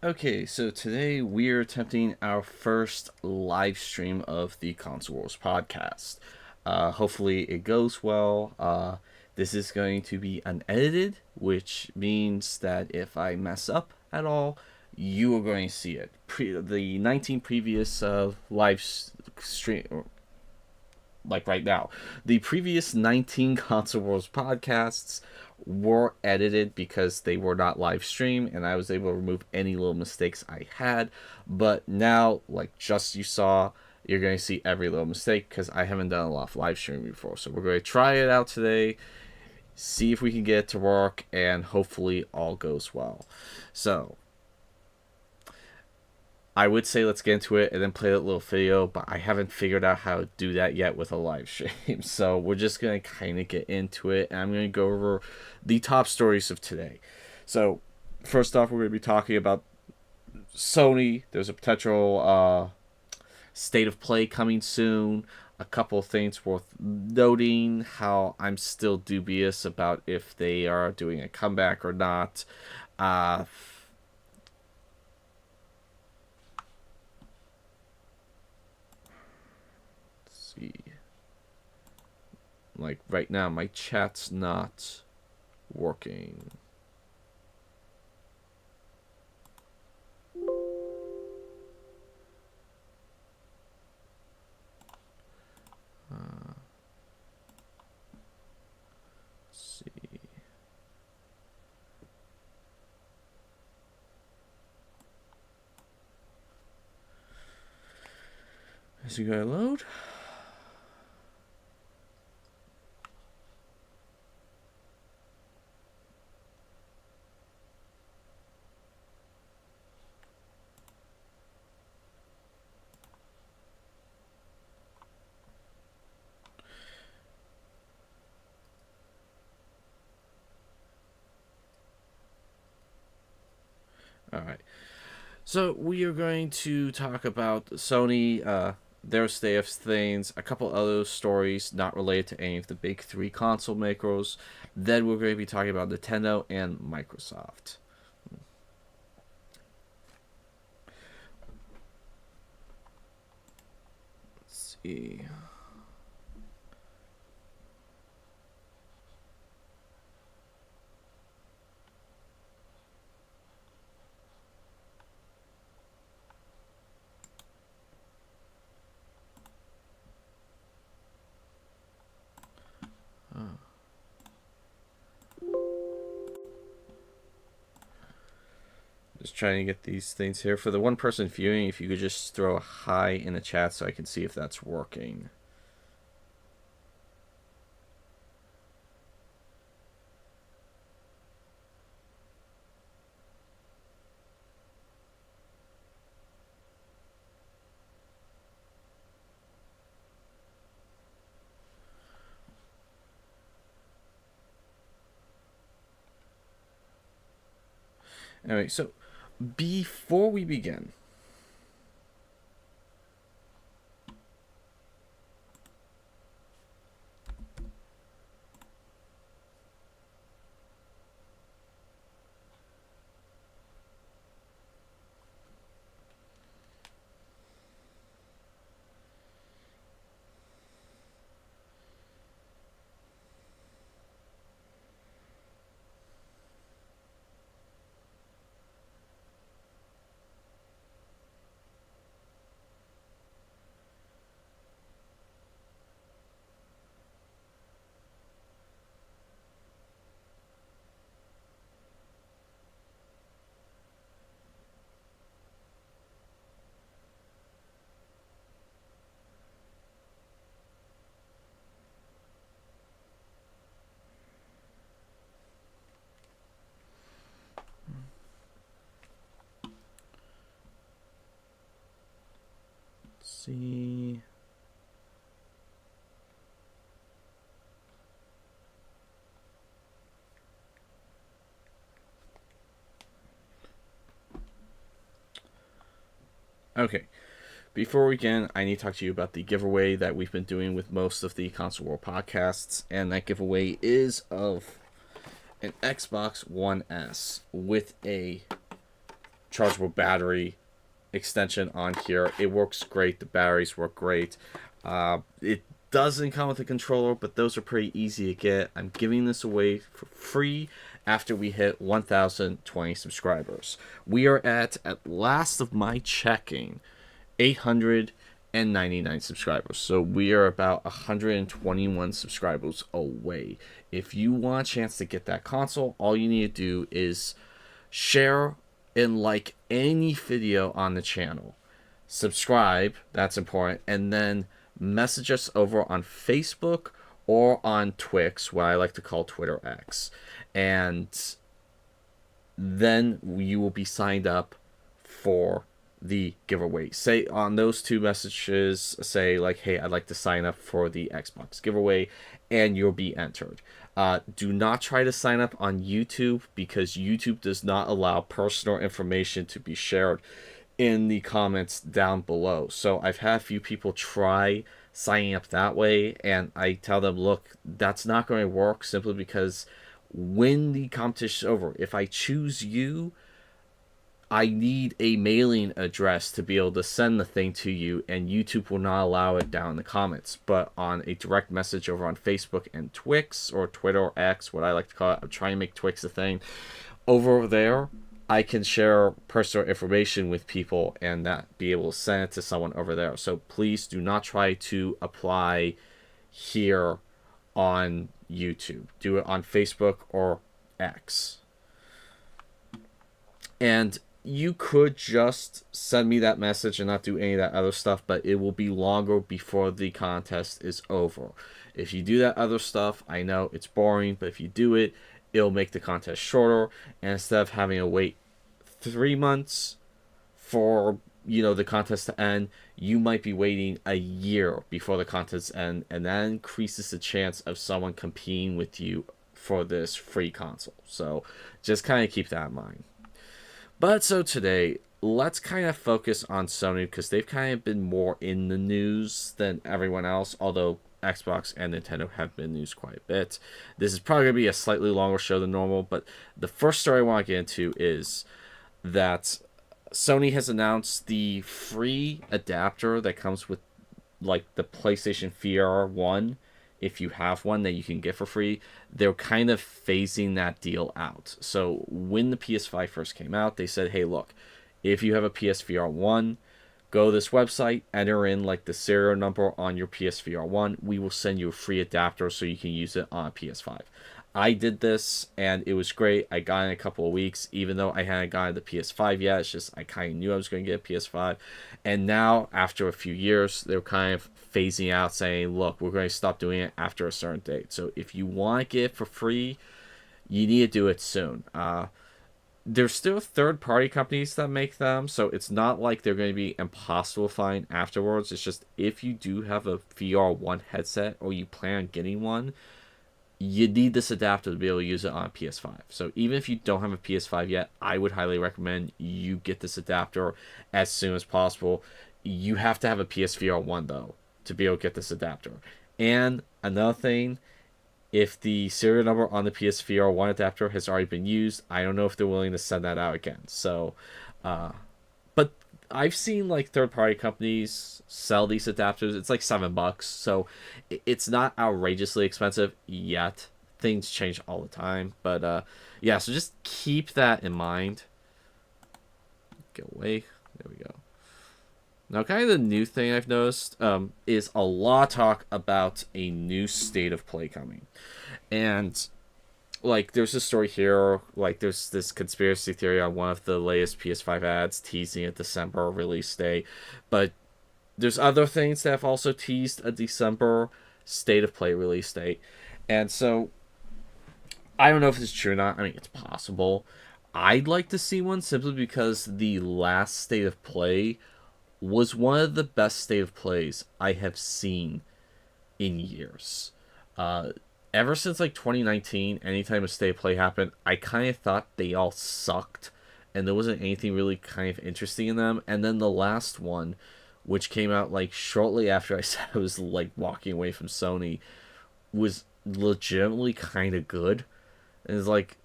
Okay, so today we're attempting our first live stream of the Console Wars podcast. Hopefully it goes well. This is going to be unedited, which means that if I mess up at all, you are going to see it. The 19 previous live stream, like right now, the previous 19 Console Wars podcasts were edited because they were not live streamed, and I was able to remove any little mistakes I had. But now, like just you saw, you're going to see every little mistake because I haven't done a lot of live streaming before. So we're going to try it out today, see if we can get it to work, and hopefully all goes well. So I would say let's get into it and then play that little video, but I haven't figured out how to do that yet with a live stream. So we're just going to kind of get into it, and I'm going to go over the top stories of today. So first off, we're going to be talking about Sony. There's a potential state of play coming soon. A couple of things worth noting, how I'm still dubious about if they are doing a comeback or not. Like right now, my chat's not working. Let's see. Is it gonna load? All right. So we are going to talk about Sony, their state of things, a couple other stories not related to any of the big three console makers. Then we're going to be talking about Nintendo and Microsoft. Let's see. Just trying to get these things here. For the one person viewing, if you could just throw a hi in the chat so I can see if that's working. Anyway, so before we begin, see. Okay. Before we begin, I need to talk to you about the giveaway that we've been doing with most of the Console War podcasts, and that giveaway is of an Xbox One S with a chargeable battery extension on here. It works great. The batteries work great. It doesn't come with a controller, but those are pretty easy to get. I'm giving this away for free after we hit 1,020 subscribers. We are at last of my checking, 899 subscribers. So we are about 121 subscribers away. If you want a chance to get that console, all you need to do is share and like any video on the channel. Subscribe, that's important, and then message us over on Facebook or on Twix, what I like to call Twitter X. And then you will be signed up for the giveaway. Say on those two messages, say like, hey, I'd like to sign up for the Xbox giveaway, and you'll be entered. Do not try to sign up on YouTube, because YouTube does not allow personal information to be shared in the comments down below. So I've had a few people try signing up that way, and I tell them, look, that's not going to work, simply because when the competition is over, if I choose you, I need a mailing address to be able to send the thing to you, and YouTube will not allow it down in the comments. But on a direct message over on Facebook and Twix, or Twitter or X, what I like to call it, I'm trying to make Twix a thing, over there, I can share personal information with people and that be able to send it to someone over there. So please do not try to apply here on YouTube. Do it on Facebook or X. And you could just send me that message and not do any of that other stuff, but it will be longer before the contest is over. If you do that other stuff, I know it's boring, but if you do it, it'll make the contest shorter, and instead of having to wait 3 months for the contest to end, you might be waiting a year before the contest ends, and that increases the chance of someone competing with you for this free console. So just kind of keep that in mind. But so today, let's kind of focus on Sony, because they've kind of been more in the news than everyone else, although Xbox and Nintendo have been news quite a bit. This is probably going to be a slightly longer show than normal, but the first story I want to get into is that Sony has announced the free adapter that comes with like the PlayStation VR 1, if you have one, that you can get for free. They're kind of phasing that deal out. So when the PS5 first came out, they said, hey, look, if you have a PSVR 1, go to this website, enter in like the serial number on your PSVR 1. We will send you a free adapter so you can use it on a PS5. I did this, and it was great. I got it in a couple of weeks, even though I hadn't gotten the PS5 yet. It's just I kind of knew I was going to get a PS5. And now, after a few years, they're kind of phasing out, saying, look, we're going to stop doing it after a certain date. So if you want to get it for free, you need to do it soon. There's still third-party companies that make them, so it's not like they're going to be impossible to find afterwards. It's just if you do have a VR1 headset, or you plan on getting one, you need this adapter to be able to use it on a PS5. So even if you don't have a PS5 yet, I would highly recommend you get this adapter as soon as possible. You have to have a PSVR 1, though, to be able to get this adapter. And another thing, if the serial number on the PSVR 1 adapter has already been used, I don't know if they're willing to send that out again. So, but I've seen like third-party companies sell these adapters. It's like $7, so it's not outrageously expensive yet. Things change all the time, but yeah. So just keep that in mind. Get away. There we go. Now, kind of the new thing I've noticed is a lot of talk about a new State of Play coming. And, like, there's this story here, like, there's this conspiracy theory on one of the latest PS5 ads teasing a December release date. But there's other things that have also teased a December State of Play release date. And so, I don't know if it's true or not. I mean, it's possible. I'd like to see one simply because the last State of Play was one of the best State of Plays I have seen in years. Ever since like 2019, anytime a State of Play happened, I kind of thought they all sucked, and there wasn't anything really kind of interesting in them. And then the last one, which came out like shortly after I said I was like walking away from Sony, was legitimately kind of good. And it's like,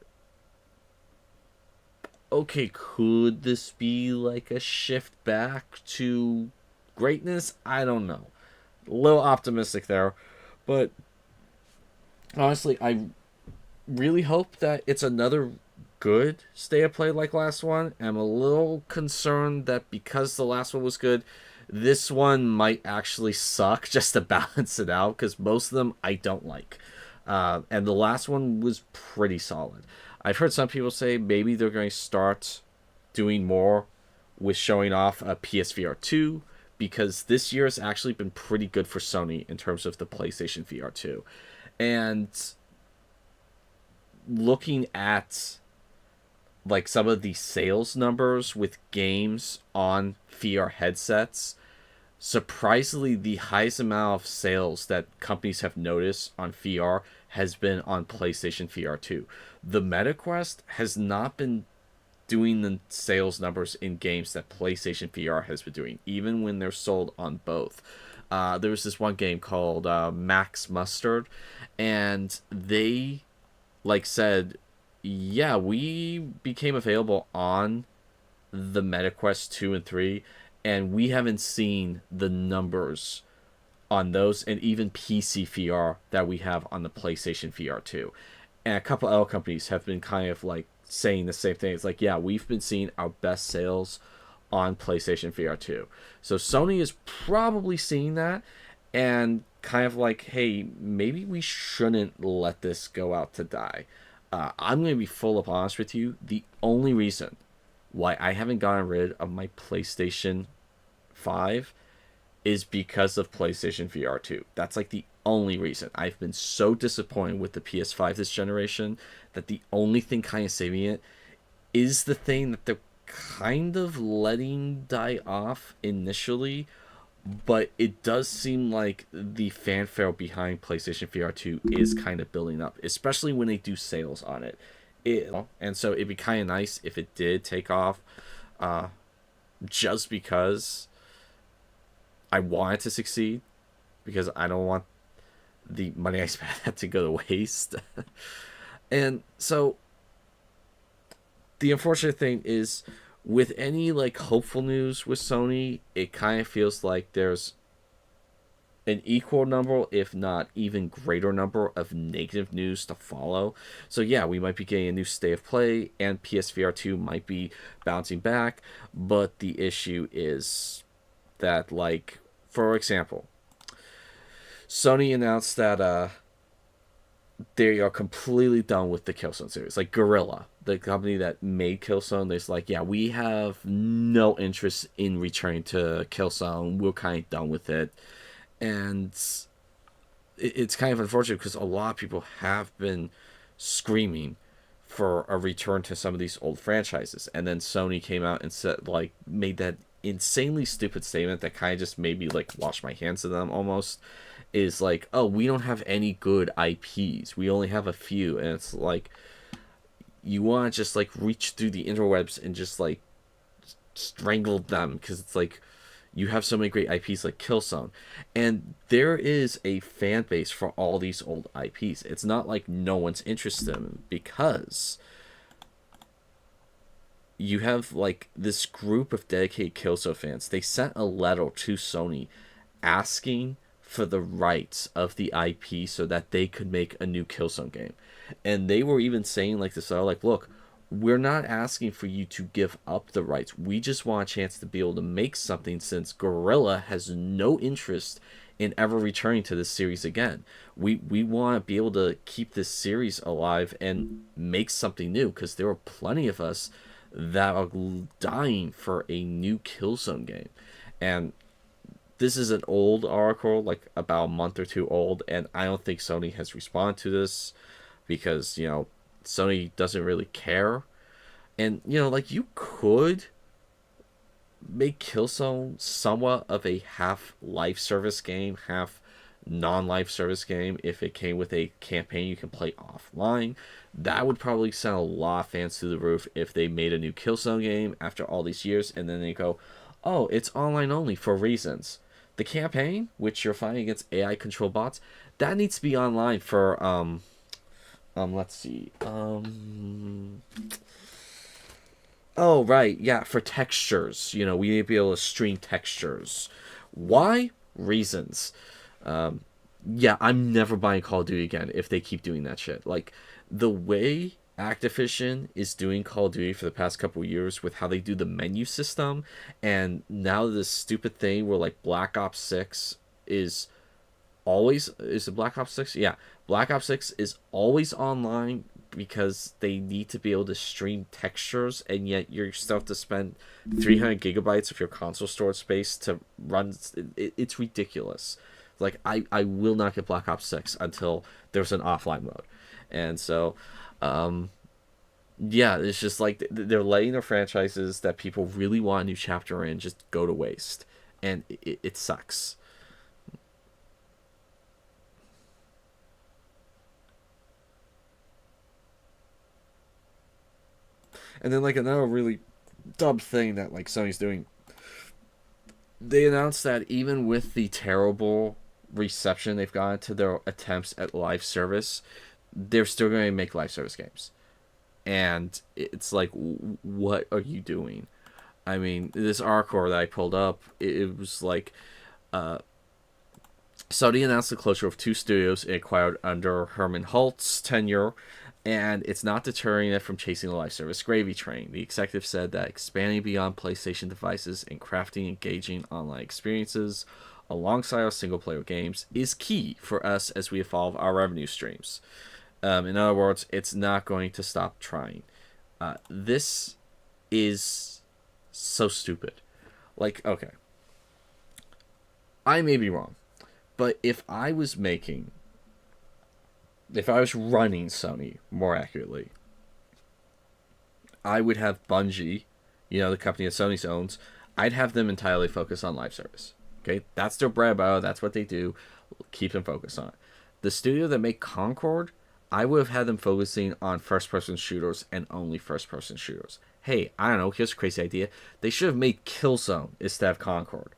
okay, could this be like a shift back to greatness? I don't know. A little optimistic there, but honestly, I really hope that it's another good state of play like last one. I'm a little concerned that because the last one was good, this one might actually suck just to balance it out because most of them I don't like. And the last one was pretty solid. I've heard some people say maybe they're going to start doing more with showing off a PSVR 2 because this year has actually been pretty good for Sony in terms of the PlayStation VR 2. And looking at like some of the sales numbers with games on VR headsets, surprisingly the highest amount of sales that companies have noticed on VR has been on PlayStation VR 2. The MetaQuest has not been doing the sales numbers in games that PlayStation VR has been doing, even when they're sold on both. There was this one game called Max Mustard, and they like said, yeah, we became available on the MetaQuest 2 and 3, and we haven't seen the numbers on those and even PC VR that we have on the PlayStation VR 2. And a couple other companies have been kind of like saying the same thing. It's like, yeah, we've been seeing our best sales on PlayStation VR 2. So Sony is probably seeing that and kind of like, hey, maybe we shouldn't let this go out to die. I'm going to be full of honest with you. The only reason why I haven't gotten rid of my PlayStation 5 is because of PlayStation VR 2. That's like the only reason. I've been so disappointed with the PS5 this generation that the only thing kind of saving it is the thing that they're kind of letting die off initially, but it does seem like the fanfare behind PlayStation VR 2 is kind of building up, especially when they do sales on it. And so it'd be kind of nice if it did take off, just because I want it to succeed, because I don't want the money I spent to go to waste. And so the unfortunate thing is, with any like hopeful news with Sony, it kind of feels like there's an equal number, if not even greater number, of negative news to follow. So yeah, we might be getting a new state of play, and PSVR 2 might be bouncing back, but the issue is that, like, for example, Sony announced that they are completely done with the Killzone series. Like Guerrilla, the company that made Killzone, they're like, yeah, we have no interest in returning to Killzone. We're kind of done with it. And it's kind of unfortunate because a lot of people have been screaming for a return to some of these old franchises. And then Sony came out and said, like, made that insanely stupid statement that kind of just made me, like, wash my hands of them almost. Is like, oh, we don't have any good IPs. We only have a few. And it's like, you want to just, like, reach through the interwebs and just, like, strangle them. Because it's like, you have so many great IPs like Killzone. And there is a fan base for all these old IPs. It's not like no one's interested in them, because you have, like, this group of dedicated Killzone fans. They sent a letter to Sony asking for the rights of the IP so that they could make a new Killzone game. And they were even saying, like, this, like, look, we're not asking for you to give up the rights. We just want a chance to be able to make something, since Guerrilla has no interest in ever returning to this series again. We want to be able to keep this series alive and make something new, because there are plenty of us that are dying for a new Killzone game. And this is an old article, like about a month or two old, and I don't think Sony has responded to this because, you know, Sony doesn't really care. And, you know, like, you could make Killzone somewhat of a half live service game, half non-live service game if it came with a campaign you can play offline. That would probably send a lot of fans through the roof if they made a new Killzone game after all these years, and then they go, oh, it's online only for reasons. The campaign, which you're fighting against AI control bots, that needs to be online for let's see, Oh, right. Yeah, for textures. We need to be able to stream textures. Why? Reasons. Yeah, I'm never buying Call of Duty again if they keep doing that shit. Like, the way Activision is doing Call of Duty for the past couple of years with how they do the menu system, and now this stupid thing where, like, Black Ops 6 is always is it Black Ops 6? Yeah. Black Ops 6 is always online because they need to be able to stream textures, and yet you still have to spend 300 gigabytes of your console storage space to run. It's ridiculous. Like, I will not get Black Ops 6 until there's an offline mode. And so yeah, it's just like they're letting their franchises that people really want a new chapter in just go to waste, and it sucks. And then, like, another really dumb thing that, like, Sony's doing, they announced that even with the terrible reception they've gotten to their attempts at live service, they're still going to make live service games. And it's like, what are you doing? I mean, this article that I pulled up, it was like, Sony announced the closure of two studios it acquired under Herman Hult's tenure, and it's not deterring it from chasing the live service gravy train. The executive said that expanding beyond PlayStation devices and crafting engaging online experiences alongside our single player games is key for us as we evolve our revenue streams. In other words, it's not going to stop trying. This is so stupid. Like, okay, I may be wrong, but if I was running Sony more accurately, I would have Bungie, the company that Sony owns, I'd have them entirely focus on live service. Okay, that's their bread and butter. That's what they do. Keep them focused on it. The studio that make Concord, I would have had them focusing on first-person shooters and only first-person shooters. Hey, I don't know. Here's a crazy idea. They should have made Killzone instead of Concord.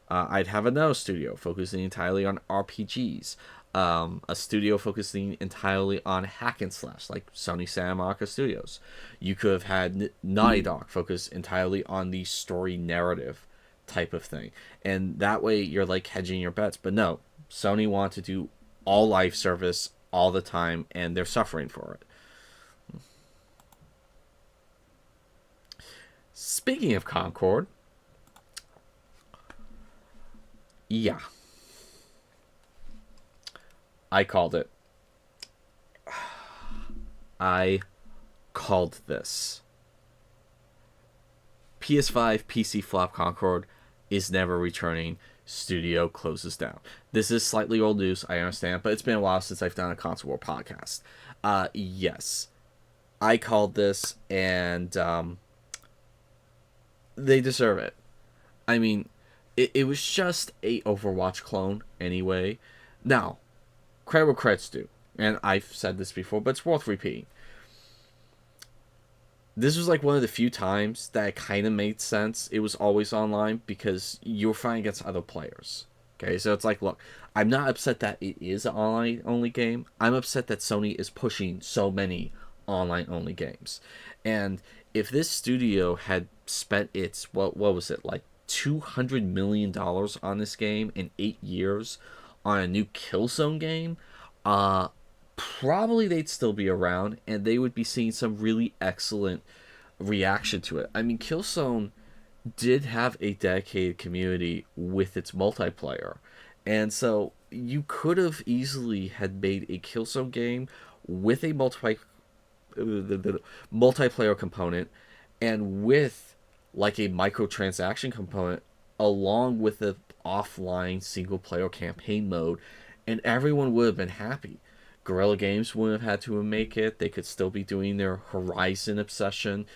I'd have another studio focusing entirely on RPGs. A studio focusing entirely on hack and slash, like Sony Santa Monica Studios. You could have had Naughty Dog focus entirely on the story narrative type of thing. And that way you're like hedging your bets. But no, Sony want to do all live service all the time, and they're suffering for it. Speaking of Concord, yeah, I called it. I called this. PS5 PC flop Concord is never returning. Studio closes down. This is slightly old news, I understand, but it's been a while since I've done a console war podcast. Yes, I called this, and they deserve it. I mean, it was just a Overwatch clone anyway. Now, credit where credit's due, and I've said this before, but it's worth repeating. This was like one of the few times that it kind of made sense. It was always online because you were fighting against other players. Okay, so it's like, look, I'm not upset that it is an online only game. I'm upset that Sony is pushing so many online only games. And if this studio had spent its, what was it, like $200 million on this game in 8 years on a new Killzone game, probably they'd still be around, and they would be seeing some really excellent reaction to it. I mean, Killzone did have a dedicated community with its multiplayer, and so you could have easily had made a Killzone game with a multiplayer component, and with like a microtransaction component, along with the offline single player campaign mode, and everyone would have been happy. Guerrilla Games wouldn't have had to make it. They could still be doing their Horizon obsession.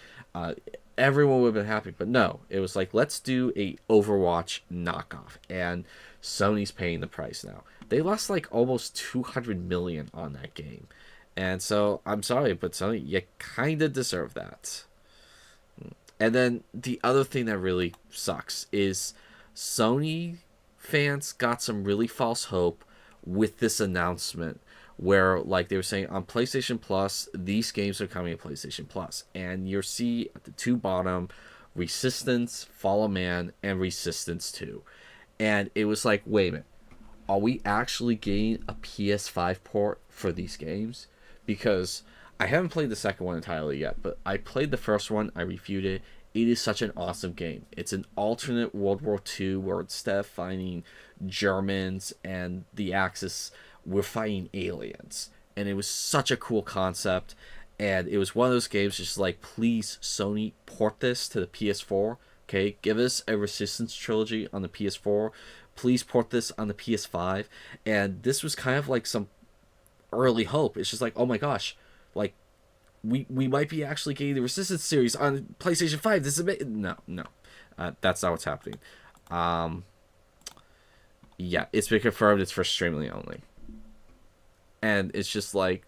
Everyone would have been happy. But no, it was like, let's do a Overwatch knockoff. And Sony's paying the price now. They lost like almost 200 million on that game. And so, I'm sorry, but Sony, you kind of deserve that. And then the other thing that really sucks is Sony fans got some really false hope with this announcement, where like they were saying on PlayStation Plus, these games are coming to PlayStation Plus, and you'll see at the two bottom, Resistance, Fall of Man, and Resistance 2. And it was like, wait a minute, are we actually getting a PS5 port for these games? Because I haven't played the second one entirely yet, but I played the first one, I reviewed it. It is such an awesome game. It's an alternate World War II where instead of fighting Germans and the Axis, we're fighting aliens. And it was such a cool concept. And it was one of those games just like, please, Sony, port this to the PS4. Okay, give us a Resistance trilogy on the PS4. Please port this on the PS5. And this was kind of like some early hope. It's just like, oh my gosh, like we might be actually getting the Resistance series on PlayStation 5. This is amazing. No, that's not what's happening. Yeah, it's been confirmed it's for streaming only, and it's just like,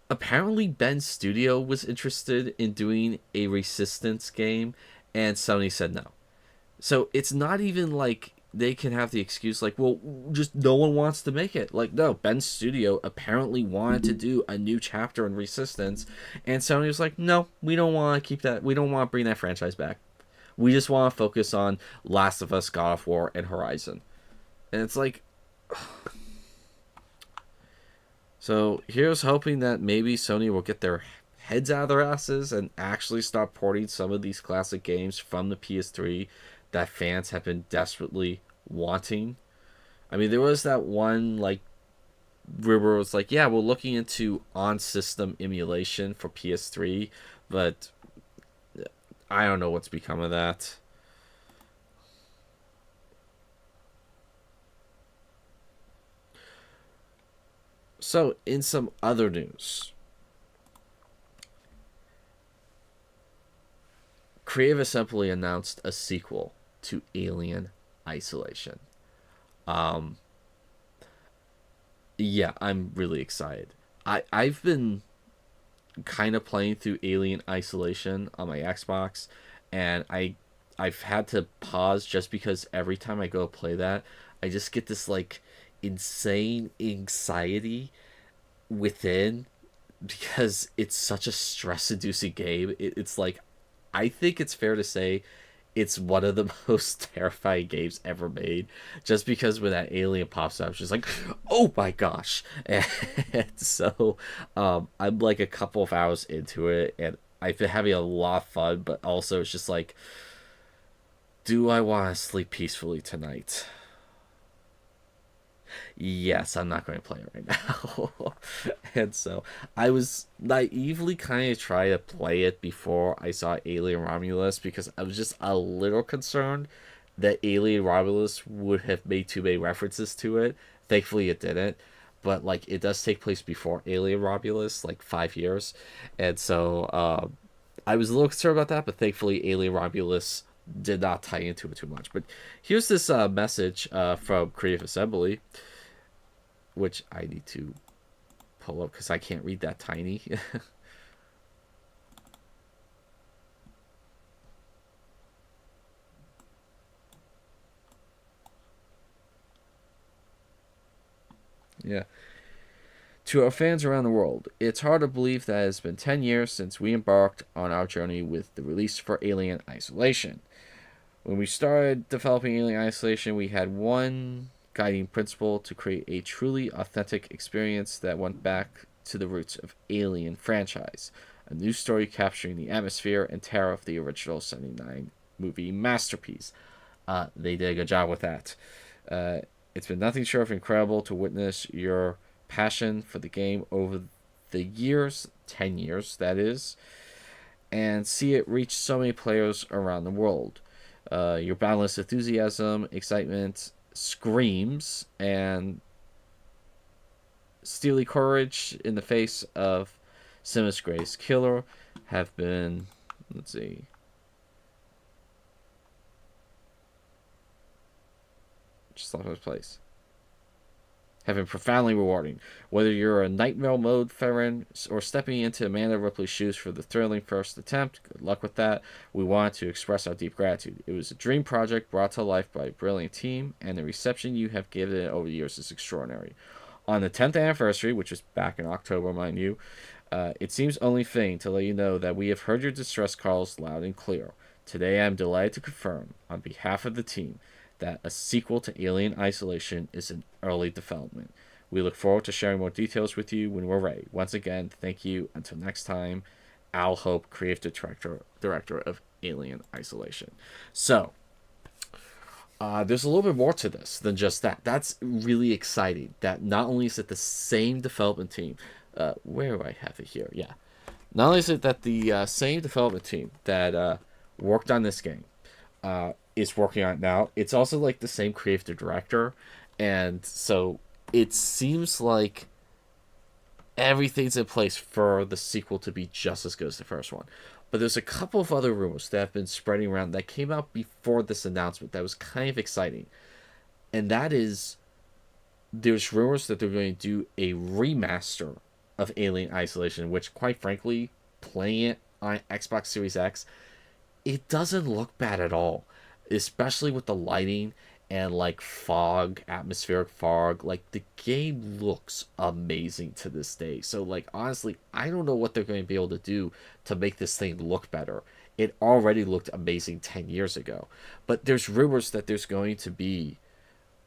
apparently Ben's studio was interested in doing a Resistance game, and Sony said no. So it's not even like they can have the excuse like, well, just no one wants to make it. Like, no, Ben's studio apparently wanted to do a new chapter in Resistance, and Sony was like, no, we don't want to keep that. We don't want to bring that franchise back. We just want to focus on Last of Us, God of War, and Horizon. And it's like, so here's hoping that maybe Sony will get their heads out of their asses and actually start porting some of these classic games from the PS3 that fans have been desperately wanting. I mean, there was that one like rumor was like, yeah, we're looking into on-system emulation for PS3, but I don't know what's become of that. So, in some other news, Creative Assembly announced a sequel to Alien Isolation. Um, yeah, I'm really excited. I've been kind of playing through Alien Isolation on my Xbox, and I've had to pause just because every time I go play that, I just get this like insane anxiety within because it's such a stress-inducing game. It's like, I think it's fair to say it's one of the most terrifying games ever made, just because when that alien pops up, it's just like, oh my gosh. And so I'm like a couple of hours into it, and I've been having a lot of fun, but also it's just like, do I want to sleep peacefully tonight? Yes, I'm not going to play it right now. And so I was naively kind of trying to play it before I saw Alien Romulus, because I was just a little concerned that Alien Romulus would have made too many references to it. Thankfully, it didn't. But like, it does take place before Alien Romulus, like 5 years, and so I was a little concerned about that. But thankfully, Alien Romulus did not tie into it too much. But here's this message from Creative Assembly, which I need to pull up because I can't read that tiny. Yeah. To our fans around the world, it's hard to believe that it's been 10 years since we embarked on our journey with the release for Alien Isolation. When we started developing Alien Isolation, we had one guiding principle: to create a truly authentic experience that went back to the roots of Alien franchise. A new story capturing the atmosphere and terror of the original 79 movie masterpiece. They did a good job with that. It's been nothing short of incredible to witness your passion for the game over the years, 10 years that is, and see it reach so many players around the world. Your boundless enthusiasm, excitement, screams, and steely courage in the face of Simus Gray's killer have been, let's see, just lost his place. have been profoundly rewarding. Whether you're a Nightmare mode veteran or stepping into Amanda Ripley's shoes for the thrilling first attempt, good luck with that. We want to express our deep gratitude. It was a dream project brought to life by a brilliant team, and the reception you have given it over the years is extraordinary. On the 10th anniversary, which was back in October, mind you, it seems only fitting to let you know that we have heard your distress calls loud and clear. Today I am delighted to confirm, on behalf of the team, that a sequel to Alien Isolation is in early development. We look forward to sharing more details with you when we're ready. Once again, thank you. Until next time, Al Hope, creative director of Alien Isolation. So, there's a little bit more to this than just that. That's really exciting. That not only is it the same development team, where do I have it here? Yeah. Not only is it that the same development team that worked on this game is working on it now, it's also like the same creative director, and so it seems like everything's in place for the sequel to be just as good as the first one. But there's a couple of other rumors that have been spreading around that came out before this announcement that was kind of exciting. And that is, there's rumors that they're going to do a remaster of Alien Isolation, which, quite frankly, playing it on Xbox Series X, it doesn't look bad at all. Especially with the lighting and like fog, atmospheric fog. Like, the game looks amazing to this day. So, like, honestly, I don't know what they're going to be able to do to make this thing look better. It already looked amazing 10 years ago. But there's rumors that there's going to be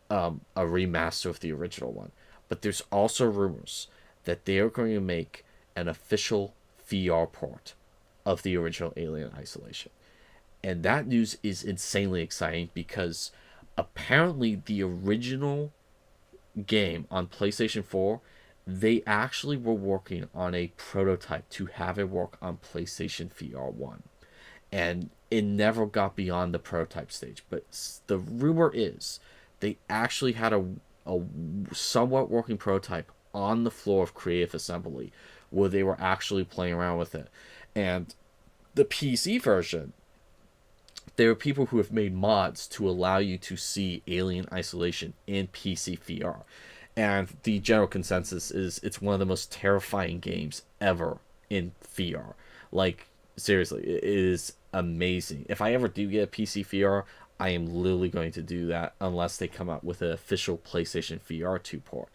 a remaster of the original one. But there's also rumors that they are going to make an official VR port of the original Alien Isolation. And that news is insanely exciting because apparently the original game on PlayStation 4, they actually were working on a prototype to have it work on PlayStation VR 1. And it never got beyond the prototype stage. But the rumor is they actually had a somewhat working prototype on the floor of Creative Assembly where they were actually playing around with it. And the PC version, there are people who have made mods to allow you to see Alien Isolation in PC VR. And the general consensus is it's one of the most terrifying games ever in VR. Like, seriously, it is amazing. If I ever do get a PC VR, I am literally going to do that unless they come out with an official PlayStation VR 2 port.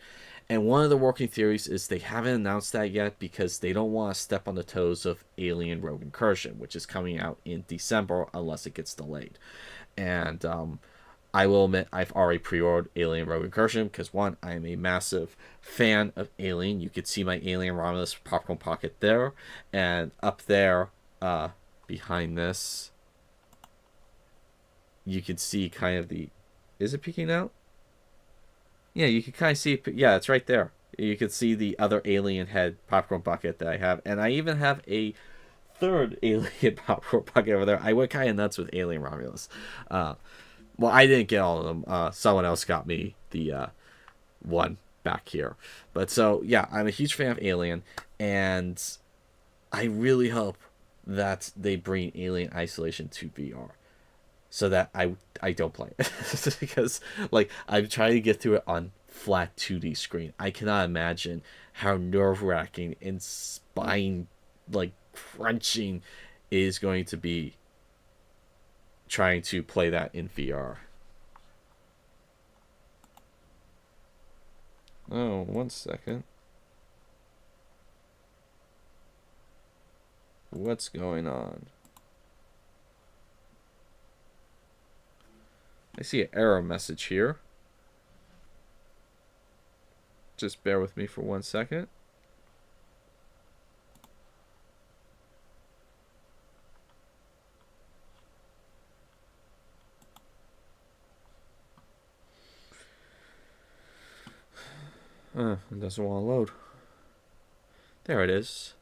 And one of the working theories is they haven't announced that yet because they don't want to step on the toes of Alien Rogue Incursion, which is coming out in December unless it gets delayed. And I will admit I've already pre-ordered Alien Rogue Incursion because, one, I am a massive fan of Alien. You could see my Alien Romulus popcorn pocket there. And up there, behind this, you can see kind of the... Is it peeking out? Yeah, you can kind of see it. Yeah, it's right there. You can see the other alien head popcorn bucket that I have. And I even have a third alien popcorn bucket over there. I went kind of nuts with Alien Romulus. Well, I didn't get all of them. Someone else got me the one back here. But so, yeah, I'm a huge fan of Alien. And I really hope that they bring Alien Isolation to VR. So that I don't play it. Because, like, I'm trying to get through it on flat 2D screen. I cannot imagine how nerve-wracking and spine, like, crunching it is going to be trying to play that in VR. Oh, 1 second. What's going on? I see an error message here. Just bear with me for 1 second. It doesn't want to load. There it is.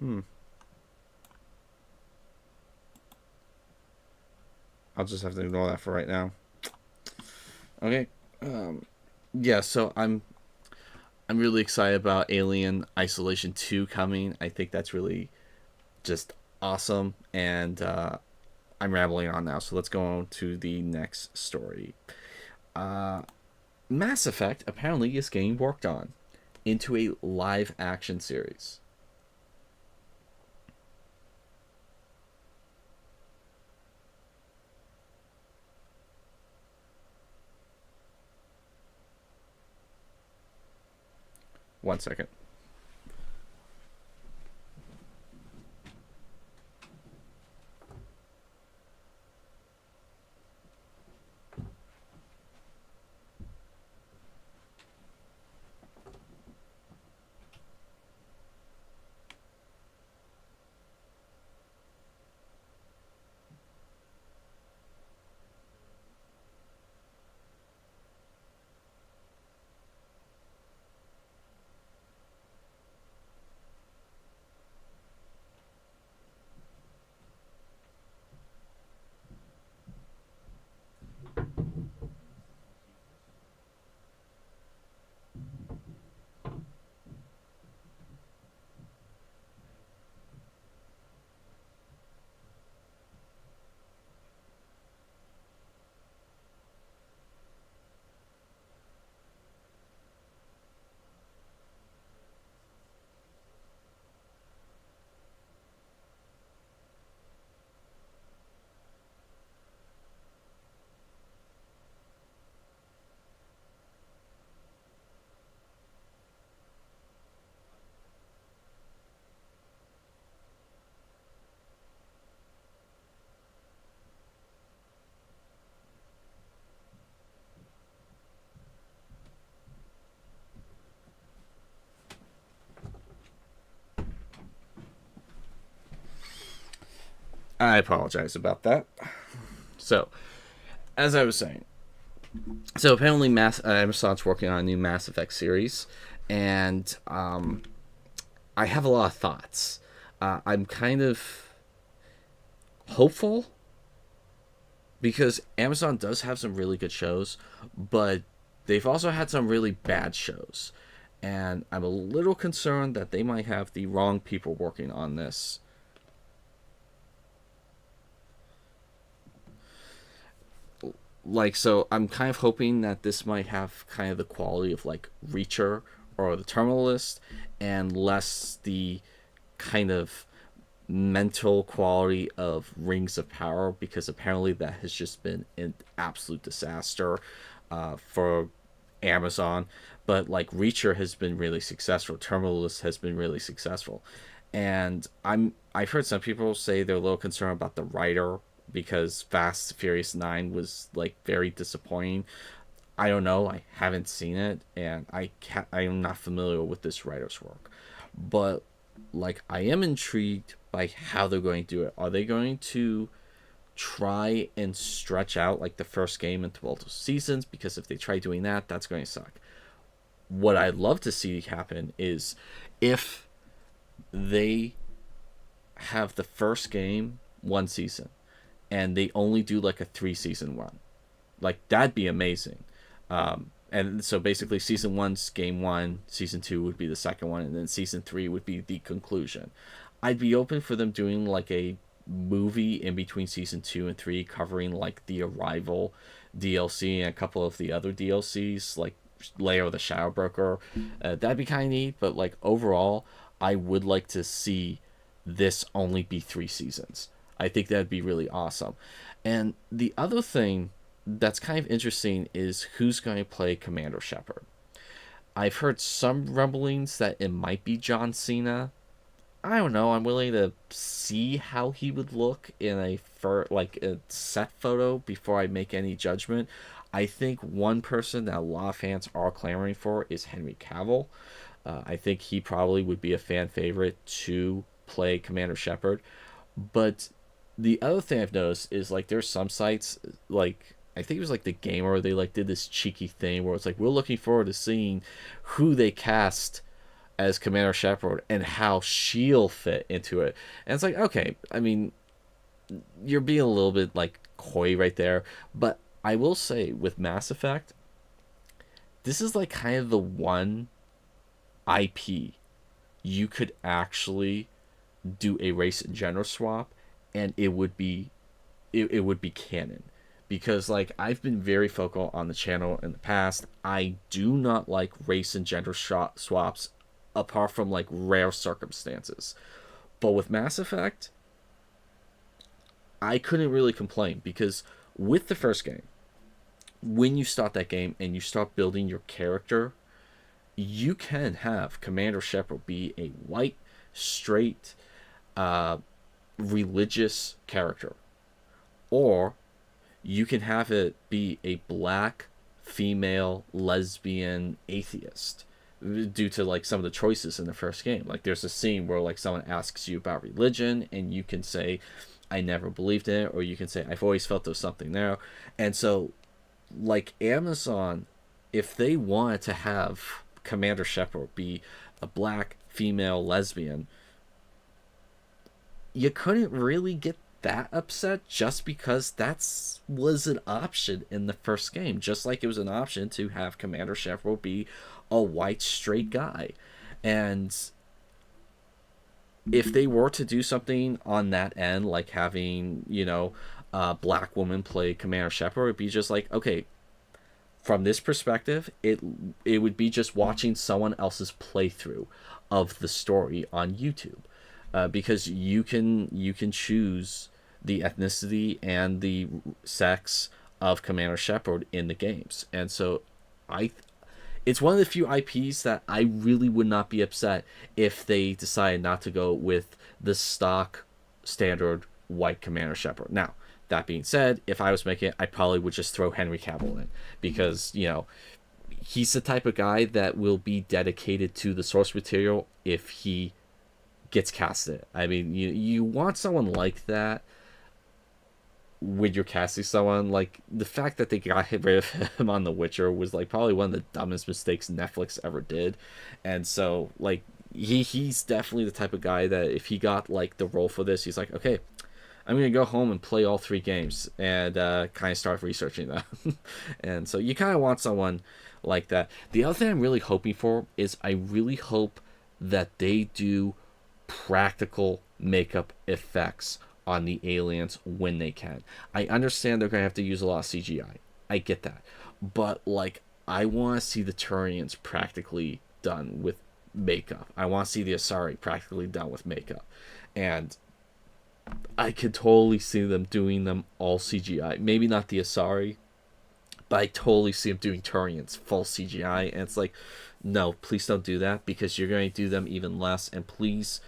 Hmm. I'll just have to ignore that for right now. Okay. Um, yeah. So I'm really excited about Alien Isolation 2 coming. I think that's really just awesome. And I'm rambling on now, so let's go on to the next story. Uh, Mass Effect apparently is getting worked on into a live action series. One second. I apologize about that. So, as I was saying, so apparently Amazon's working on a new Mass Effect series, and I have a lot of thoughts. I'm kind of hopeful because Amazon does have some really good shows, but they've also had some really bad shows. And I'm a little concerned that they might have the wrong people working on this. Like, so I'm kind of hoping that this might have kind of the quality of like Reacher or the Terminalist, and less the kind of mental quality of Rings of Power, because apparently that has just been an absolute disaster for Amazon. But like Reacher has been really successful, Terminalist has been really successful, and I've heard some people say they're a little concerned about the writer because Fast Furious 9 was like very disappointing. I don't know. I haven't seen it, and I am not familiar with this writer's work. But like, I am intrigued by how they're going to do it. Are they going to try and stretch out like the first game into multiple seasons? Because if they try doing that, that's going to suck. What I'd love to see happen is if they have the first game one season and they only do like a 3 season run. Like, that'd be amazing. And so basically, season one's game one, season two would be the second one, and then season three would be the conclusion. I'd be open for them doing like a movie in between season two and three, covering like the Arrival DLC and a couple of the other DLCs, like Layer of the Shadow Broker. That'd be kind of neat, but like overall, I would like to see this only be 3 seasons. I think that'd be really awesome. And the other thing that's kind of interesting is who's going to play Commander Shepard. I've heard some rumblings that it might be John Cena. I don't know. I'm willing to see how he would look in like a set photo before I make any judgment. I think one person that a lot of fans are clamoring for is Henry Cavill. I think he probably would be a fan favorite to play Commander Shepard. But the other thing I've noticed is like there's some sites, like I think it was like the Gamer, they like did this cheeky thing where it's like we're looking forward to seeing who they cast as Commander Shepard and how she'll fit into it. And it's like, okay, I mean, you're being a little bit like coy right there, but I will say with Mass Effect, this is like kind of the one IP you could actually do a race and gender swap, and it would be canon, because like I've been very vocal on the channel in the past. I do not like race and gender swaps apart from like rare circumstances. But with Mass Effect, I couldn't really complain, because with the first game, when you start that game and you start building your character, you can have Commander Shepard be a white, straight, religious character, or you can have it be a black, female, lesbian, atheist, due to like some of the choices in the first game. Like there's a scene where like someone asks you about religion and you can say, I never believed in it, or you can say, I've always felt there's something there. And so like Amazon, if they wanted to have Commander Shepard be a black, female, lesbian, you couldn't really get that upset, just because that's was an option in the first game, just like it was an option to have Commander Shepard be a white straight guy. And if they were to do something on that end, like having, you know, a black woman play Commander Shepard, it'd be just like, okay, from this perspective, it would be just watching someone else's playthrough of the story on YouTube, because you can choose the ethnicity and the sex of Commander Shepard in the games. And so it's one of the few IPs that I really would not be upset if they decided not to go with the stock standard white Commander Shepard. Now, that being said, if I was making it, I probably would just throw Henry Cavill in, because, you know, he's the type of guy that will be dedicated to the source material if he gets casted. I mean, you want someone like that when you're casting someone. Like the fact that they got rid of him on The Witcher was like probably one of the dumbest mistakes Netflix ever did. And so like he's definitely the type of guy that if he got like the role for this, he's like, okay, I'm gonna go home and play all 3 games and kind of start researching them. And so you kind of want someone like that. The other thing I'm really hoping for is I really hope that they do practical makeup effects on the aliens when they can. I understand they're gonna have to use a lot of CGI. I get that, but like I want to see the Turians practically done with makeup. I want to see the Asari practically done with makeup, and I could totally see them doing them all CGI. Maybe not the Asari, but I totally see them doing Turians full CGI. And it's like, no, please don't do that, because you're going to do them even less. And please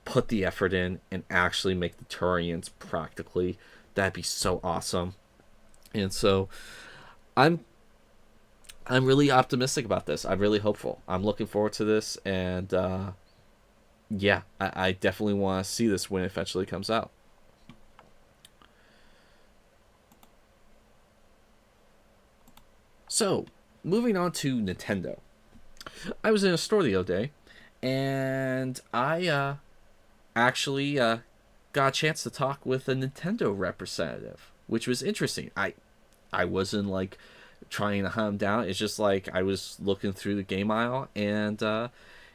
put the effort in and actually make the Turians practically. That'd be so awesome. And so I'm really optimistic about this. I'm really hopeful. I'm looking forward to this, and yeah, I definitely want to see this when it eventually comes out. So, moving on to Nintendo. I was in a store the other day, and I actually got a chance to talk with a Nintendo representative, which was interesting. I wasn't like trying to hunt him down. It's just like I was looking through the game aisle, and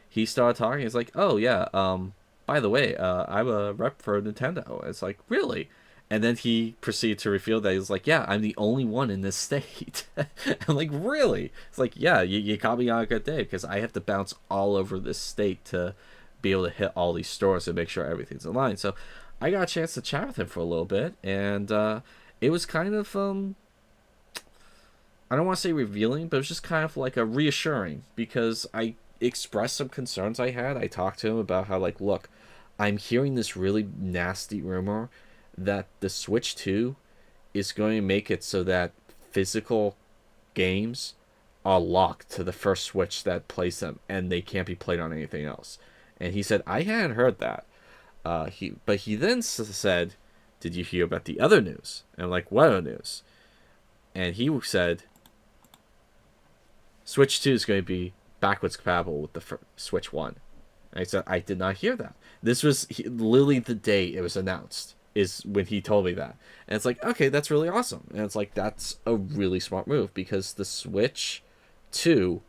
he started talking. He's like, "Oh yeah, by the way, I'm a rep for Nintendo." It's like, really? And then he proceeded to reveal that he's like, "Yeah, I'm the only one in this state." I'm like, "Really?" It's like, "Yeah, you caught me on a good day, because I have to bounce all over this state to be able to hit all these stores and make sure everything's in line." So I got a chance to chat with him for a little bit, and it was kind of I don't want to say revealing, but it was just kind of like a reassuring, because I expressed some concerns I had. I talked to him about how, like, look, I'm hearing this really nasty rumor that the Switch 2 is going to make it so that physical games are locked to the first Switch that plays them, and they can't be played on anything else. And he said, I hadn't heard that. But he then said, did you hear about the other news? And I'm like, what other news? And he said, Switch 2 is going to be backwards compatible with the Switch One. And I said, I did not hear that. This was literally the day it was announced, is when he told me that. And it's like, okay, that's really awesome. And it's like, that's a really smart move, because the Switch 2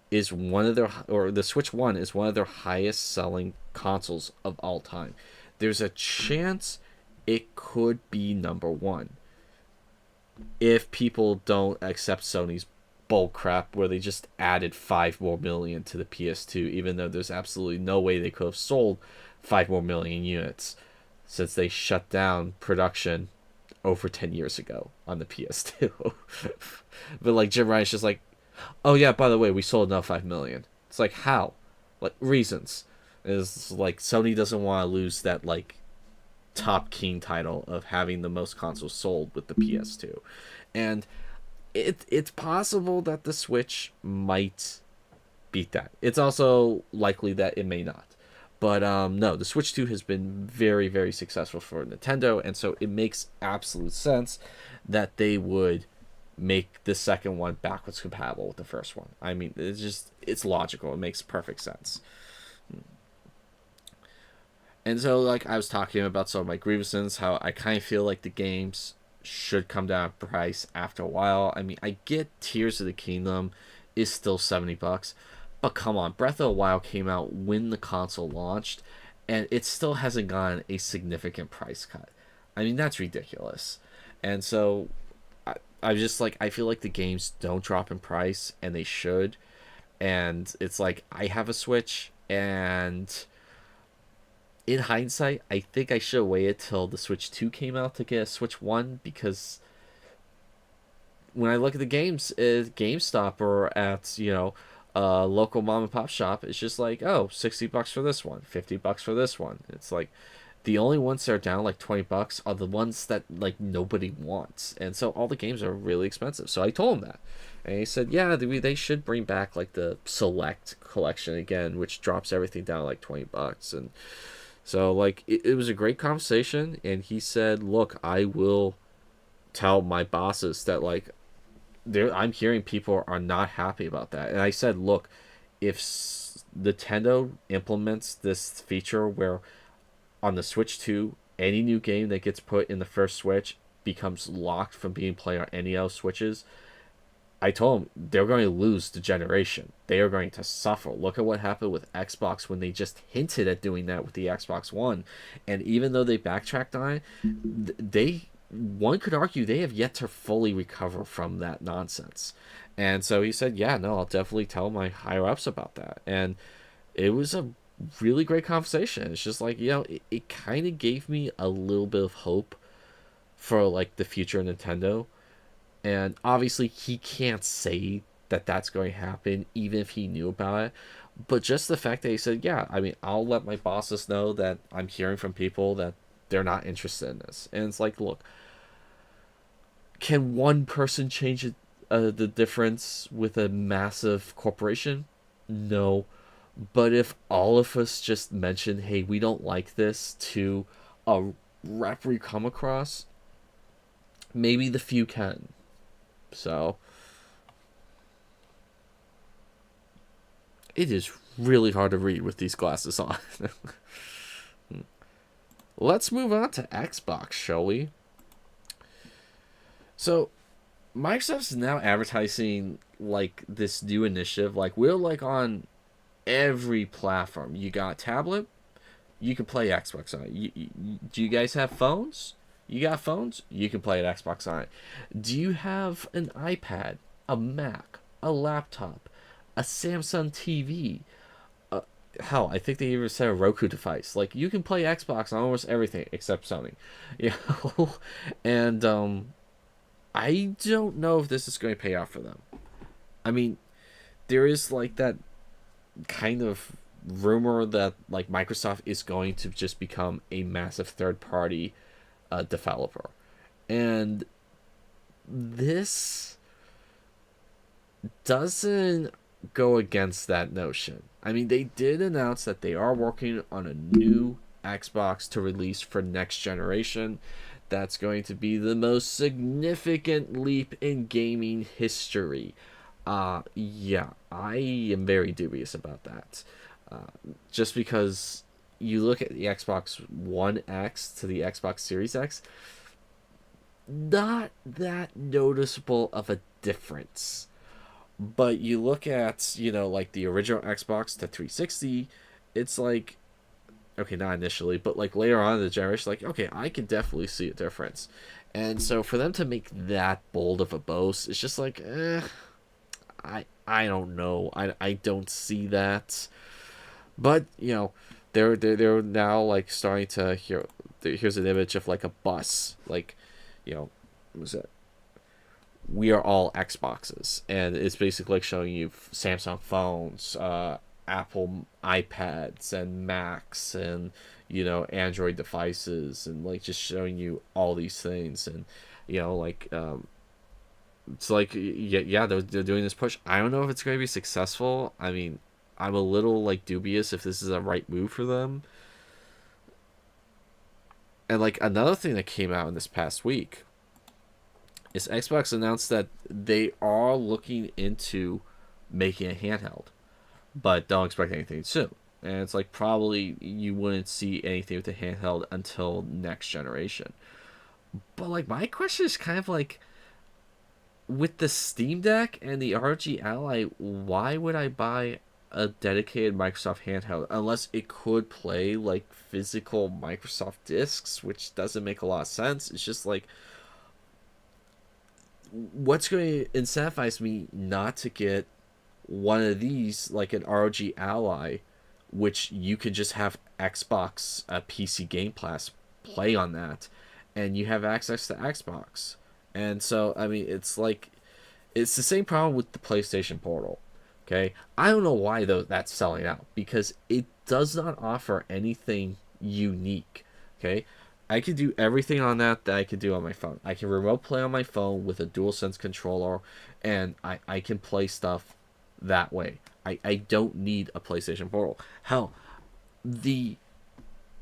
is one of their, or the Switch One is one of their highest selling consoles of all time. There's a chance it could be number one if people don't accept Sony's bull crap where they just added 5 more million to the PS2, even though there's absolutely no way they could have sold 5 more million units since they shut down production over 10 years ago on the PS2. But like Jim Ryan's just like, oh yeah, by the way, we sold another 5 million. It's like, how? Like, reasons. Is like Sony doesn't want to lose that like top king title of having the most consoles sold with the PS2. And it's possible that the Switch might beat that. It's also likely that it may not. But no, the Switch 2 has been very, very successful for Nintendo, and so it makes absolute sense that they would make the second one backwards compatible with the first one. I mean, it's logical. It makes perfect sense. And so, like, I was talking about some of my grievances, how I kind of feel like the games should come down in price after a while. I mean, I get Tears of the Kingdom is still $70, but come on, Breath of the Wild came out when the console launched, and it still hasn't gotten a significant price cut. I mean, that's ridiculous. And so, I just, like, I feel like the games don't drop in price, and they should. And it's like, I have a Switch, and in hindsight, I think I should have waited till the Switch 2 came out to get a Switch 1, because when I look at the games at GameStop or at, a local mom and pop shop, it's just like, oh, $60 for this one, $50 for this one. It's like, the only ones that are down like $20 are the ones that like nobody wants. And so all the games are really expensive. So I told him that. And he said, yeah, they should bring back like the Select collection again, which drops everything down like $20. And so, like, it was a great conversation, and he said, look, I will tell my bosses that, like, I'm hearing people are not happy about that. And I said, look, if Nintendo implements this feature where on the Switch 2, any new game that gets put in the first Switch becomes locked from being played on any other Switches, I told them they're going to lose the generation. They are going to suffer. Look at what happened with Xbox when they just hinted at doing that with the Xbox One. And even though they backtracked on it, one could argue they have yet to fully recover from that nonsense. And so he said, yeah, no, I'll definitely tell my higher-ups about that. And it was a really great conversation. It's just like, it kind of gave me a little bit of hope for, like, the future of Nintendo. And obviously he can't say that that's going to happen, even if he knew about it. But just the fact that he said, yeah, I mean, I'll let my bosses know that I'm hearing from people that they're not interested in this. And it's like, look, can one person change the difference with a massive corporation? No. But if all of us just mention, hey, we don't like this, to a rep we come across, maybe the few can. So it is really hard to read with these glasses on. Let's move on to Xbox, shall we? So Microsoft's now advertising like this new initiative. Like, we're like on every platform. You got tablet, you can play Xbox on it. Do you guys have phones? You got phones? You can play at Xbox on it. Do you have an iPad, a Mac, a laptop, a Samsung TV? Hell, I think they even said a Roku device. Like, you can play Xbox on almost everything except Sony. And I don't know if this is going to pay off for them. I mean, there is like that kind of rumor that like Microsoft is going to just become a massive third-party developer, and this doesn't go against that notion. I mean, they did announce that they are working on a new Xbox to release for next generation. That's going to be the most significant leap in gaming history. Yeah, I am very dubious about that. Just because you look at the Xbox One X to the Xbox Series X, not that noticeable of a difference. But you look at, like the original Xbox to 360, it's like, okay, not initially, but like later on in the generation, like, okay, I can definitely see a difference. And so for them to make that bold of a boast, it's just like, I don't know. I don't see that. But, they're now like starting to here's an image of like a bus, like, what was that? We are all Xboxes, and it's basically like showing you Samsung phones, Apple iPads, and Macs, and Android devices, and like just showing you all these things, and like it's like yeah, they're doing this push. I don't know if it's going to be successful. I mean, I'm a little like dubious if this is a right move for them. And like another thing that came out in this past week is Xbox announced that they are looking into making a handheld, but don't expect anything soon. And it's like probably you wouldn't see anything with the handheld until next generation. But like my question is kind of like, with the Steam Deck and the ROG Ally, why would I buy a dedicated Microsoft handheld unless it could play like physical Microsoft discs, which doesn't make a lot of sense. It's just like, what's going to incentivize me not to get one of these, like an ROG Ally, which you could just have Xbox PC Game Pass play on that, and you have access to Xbox. And so, I mean, it's like, it's the same problem with the PlayStation Portal. Okay, I don't know why though that's selling out, because it does not offer anything unique. Okay, I can do everything on that I can do on my phone. I can remote play on my phone with a DualSense controller, and I can play stuff that way. I don't need a PlayStation Portal. Hell, the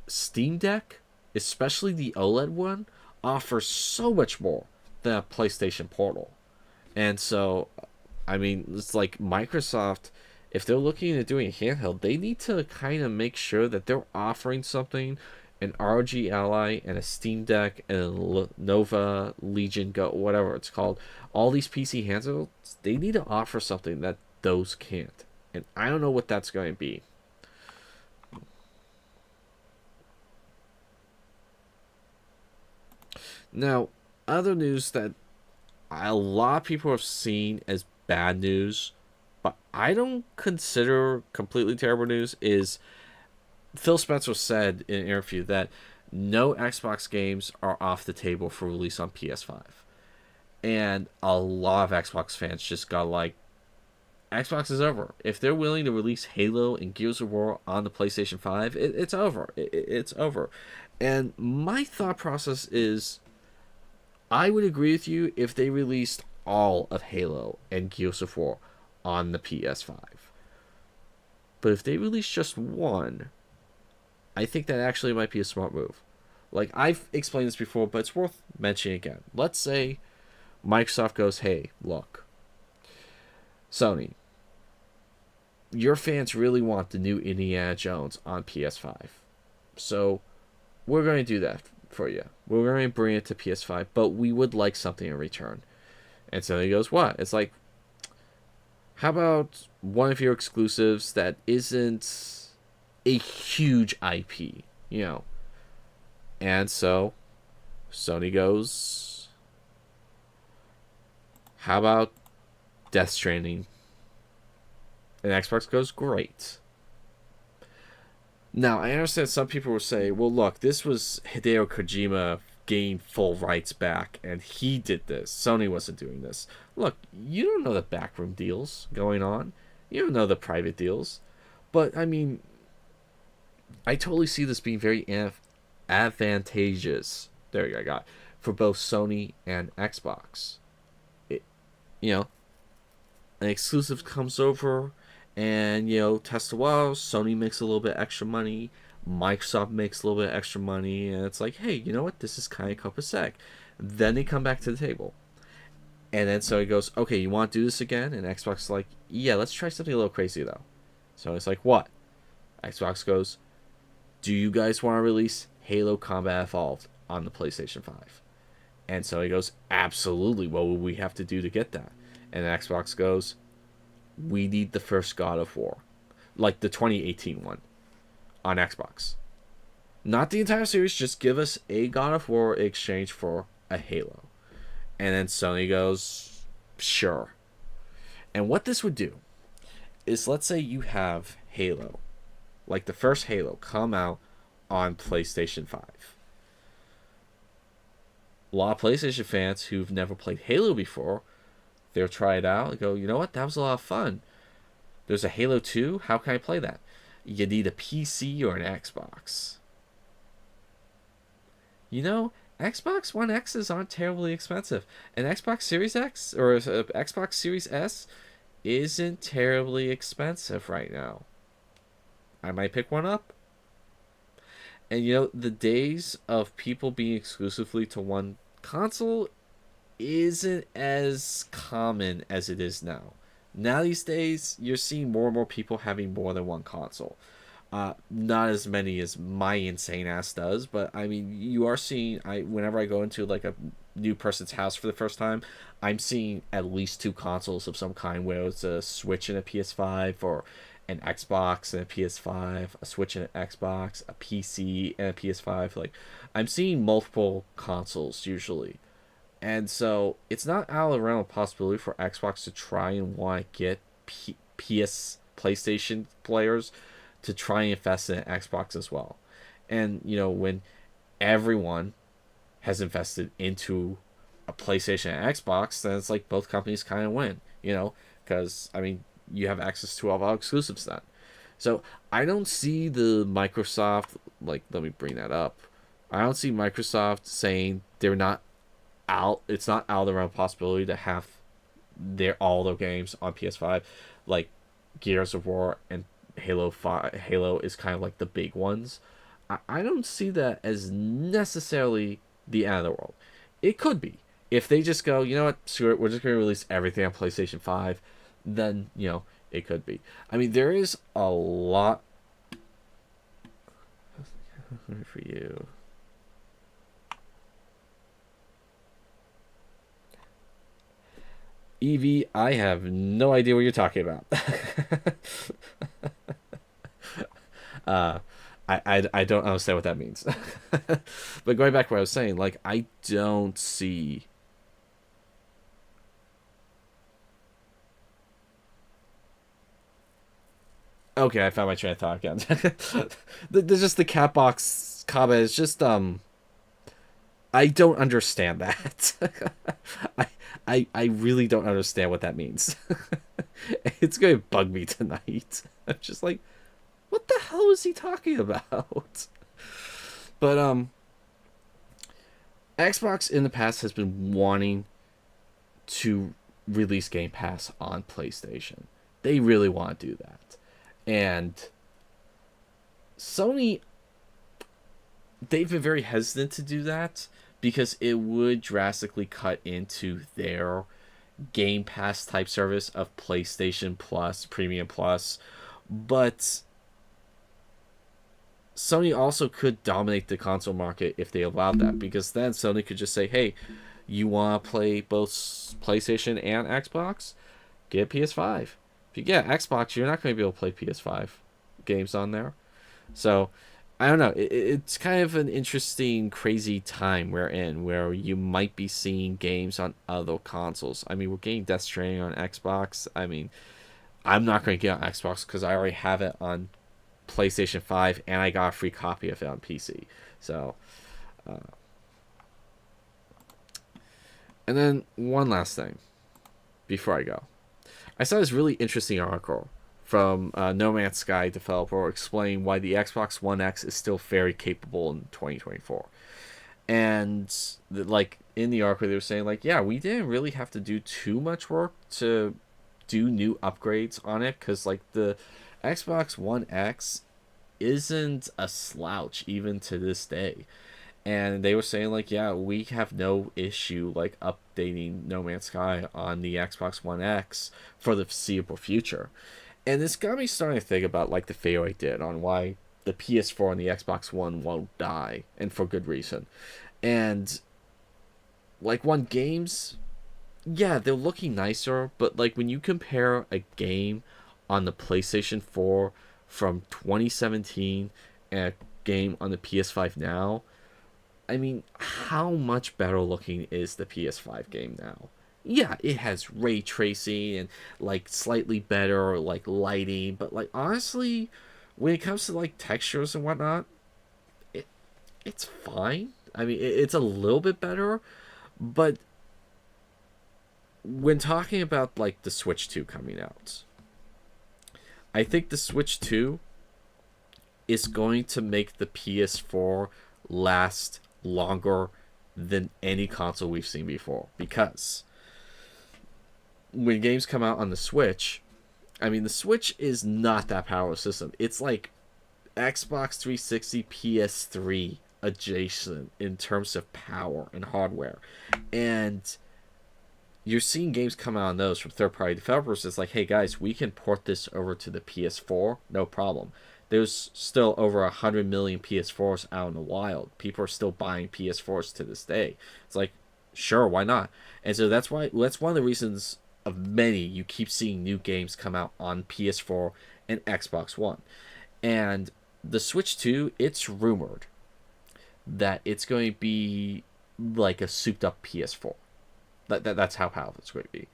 Steam Deck, especially the OLED one, offers so much more than a PlayStation Portal. And so, I mean, it's like Microsoft, if they're looking at doing a handheld, they need to kind of make sure that they're offering something, an ROG Ally and a Steam Deck and a Nova Legion Go, whatever it's called. All these PC handhelds, they need to offer something that those can't. And I don't know what that's going to be. Now, other news that a lot of people have seen as bad news, but I don't consider completely terrible news, is Phil Spencer said in an interview that no Xbox games are off the table for release on PS5. And a lot of Xbox fans just got like, Xbox is over. If they're willing to release Halo and Gears of War on the PlayStation 5, it's over. It's over. And my thought process is, I would agree with you if they released all of Halo and Gears of War on the PS5. But if they release just one, I think that actually might be a smart move. Like, I've explained this before, but it's worth mentioning again. Let's say Microsoft goes, hey, look, Sony, your fans really want the new Indiana Jones on PS5. So we're going to do that for you. We're going to bring it to PS5, but we would like something in return. And so he goes, what? It's like, how about one of your exclusives that isn't a huge IP, And so Sony goes, how about Death Stranding? And Xbox goes, great. Now, I understand some people will say, well, look, this was Hideo Kojima gained full rights back, and he did this. Sony wasn't doing this. Look, you don't know the backroom deals going on. You don't know the private deals. But, I mean, I totally see this being very advantageous. There you go, I got it, for both Sony and Xbox. An exclusive comes over, and test a while. Sony makes a little bit extra money. Microsoft makes a little bit extra money, and it's like, hey, you know what? This is kind of copacetic. Then they come back to the table. And then so he goes, okay, you want to do this again? And Xbox is like, yeah, let's try something a little crazy though. So it's like, what? Xbox goes, do you guys want to release Halo Combat Evolved on the PlayStation 5? And so he goes, absolutely. What would we have to do to get that? And Xbox goes, we need the first God of War, like the 2018 one on Xbox. Not the entire series, just give us a God of War in exchange for a Halo. And then Sony goes, sure. And what this would do is, let's say you have Halo, like the first Halo, come out on PlayStation 5. A lot of PlayStation fans who've never played Halo before, they'll try it out and go, you know what, that was a lot of fun. There's a Halo 2, how can I play that? You need a PC or an Xbox. You know, Xbox One X's aren't terribly expensive. An Xbox Series X or Xbox Series S isn't terribly expensive right now. I might pick one up. And you know, the days of people being exclusively to one console isn't as common as it is now. Now these days, you're seeing more and more people having more than one console. Not as many as my insane ass does, but I mean, you are seeing. Whenever I go into like a new person's house for the first time, I'm seeing at least two consoles of some kind, where it's a Switch and a PS5, or an Xbox and a PS5, a Switch and an Xbox, a PC and a PS5. Like, I'm seeing multiple consoles usually. And so it's not out of the realm of possibility for Xbox to try and want to get PlayStation players to try and invest in Xbox as well. And, you know, when everyone has invested into a PlayStation and Xbox, then it's like both companies kind of win, you know, because, I mean, you have access to all our exclusives then. So I don't see the Microsoft, like, let me bring that up. I don't see Microsoft saying they're not out, it's not out of the realm of possibility to have all their games on PS5, like Gears of War and Halo 5. Halo is kind of like the big ones. I don't see that as necessarily the end of the world. It could be. If they just go, you know what, screw it, we're just going to release everything on PlayStation 5, then, you know, it could be. I mean, there is a lot for you. Evie, I have no idea what you're talking about. I don't understand what that means. But going back to what I was saying, like, I don't see. Okay, I found my train of thought again. There's just the cat box comment. It's just I don't understand that. I really don't understand what that means. It's going to bug me tonight. I'm just like, what the hell is he talking about? But Xbox in the past has been wanting to release Game Pass on PlayStation. They really want to do that. And Sony, they've been very hesitant to do that because it would drastically cut into their Game Pass type service of PlayStation Plus, Premium Plus. But Sony also could dominate the console market if they allowed that, because then Sony could just say, hey, you want to play both PlayStation and Xbox? Get PS5. If you get Xbox, you're not going to be able to play PS5 games on there. So, I don't know. It's kind of an interesting, crazy time we're in, where you might be seeing games on other consoles. I mean, we're getting Death Stranding on Xbox. I mean, I'm not going to get on Xbox because I already have it on PlayStation 5, and I got a free copy of it on PC. So, and then one last thing before I go. I saw this really interesting article from No Man's Sky developer explaining why the Xbox One X is still very capable in 2024. And like in the article, they were saying like, yeah, we didn't really have to do too much work to do new upgrades on it, because like the Xbox One X isn't a slouch even to this day. And they were saying like, yeah, we have no issue like updating No Man's Sky on the Xbox One X for the foreseeable future. And this got me starting to think about like the video I did on why the PS4 and the Xbox One won't die, and for good reason. And like one games, yeah, they're looking nicer, but like when you compare a game on the PlayStation 4 from 2017 and a game on the PS5 now, I mean, how much better looking is the PS5 game now? Yeah, it has ray tracing and like slightly better like lighting, but like honestly, when it comes to like textures and whatnot, it it's fine. I mean, it's a little bit better, but when talking about like the Switch 2 coming out, I think the Switch 2 is going to make the PS4 last longer than any console we've seen before, because when games come out on the Switch, I mean, the Switch is not that powerful system. It's like Xbox 360, PS3 adjacent in terms of power and hardware. And you're seeing games come out on those from third party developers. It's like, hey guys, we can port this over to the PS4, no problem. There's still over 100 million PS4s out in the wild. People are still buying PS4s to this day. It's like, sure, why not? And so that's one of the reasons of many you keep seeing new games come out on PS4 and Xbox One. And the Switch 2, it's rumored that it's going to be like a souped up PS4. That's how powerful it's going to be.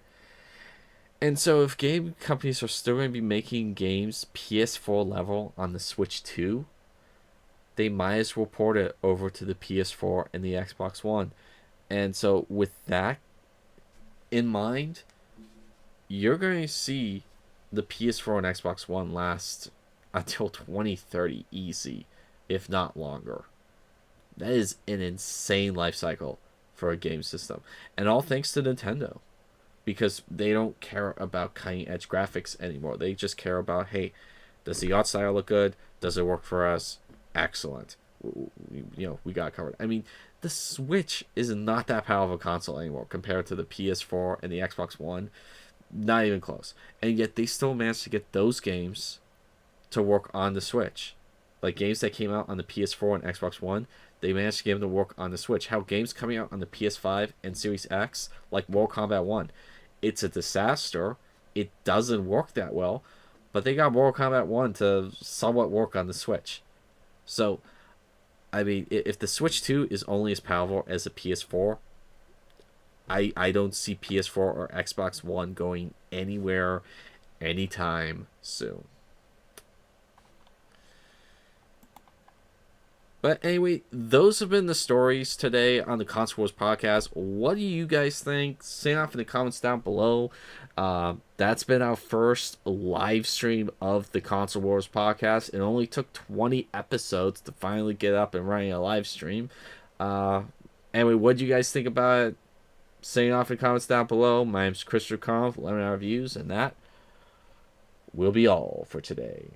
And so if game companies are still going to be making games PS4 level on the Switch 2, they might as well port it over to the PS4 and the Xbox One. And so with that in mind, you're going to see the PS4 and Xbox One last until 2030 easy, if not longer. That is an insane life cycle for a game system. And all thanks to Nintendo. Because they don't care about cutting edge graphics anymore. They just care about, hey, does the art style look good? Does it work for us? Excellent. We got it covered. I mean, the Switch is not that powerful of a console anymore compared to the PS4 and the Xbox One. Not even close. And yet they still managed to get those games to work on the Switch. Like games that came out on the PS4 and Xbox One, they managed to get them to work on the Switch. How games coming out on the PS5 and Series X, like Mortal Kombat 1, it's a disaster. It doesn't work that well, but they got Mortal Kombat 1 to somewhat work on the Switch. So, I mean, if the Switch 2 is only as powerful as the PS4, I don't see PS4 or Xbox One going anywhere anytime soon. But anyway, those have been the stories today on the Console Wars podcast. What do you guys think? Say off in the comments down below. That's been our first live stream of the Console Wars podcast. It only took 20 episodes to finally get up and running a live stream. Anyway, what do you guys think about it? Say off in the comments down below. My name's Christopher Conf. Let me know our views, and that will be all for today.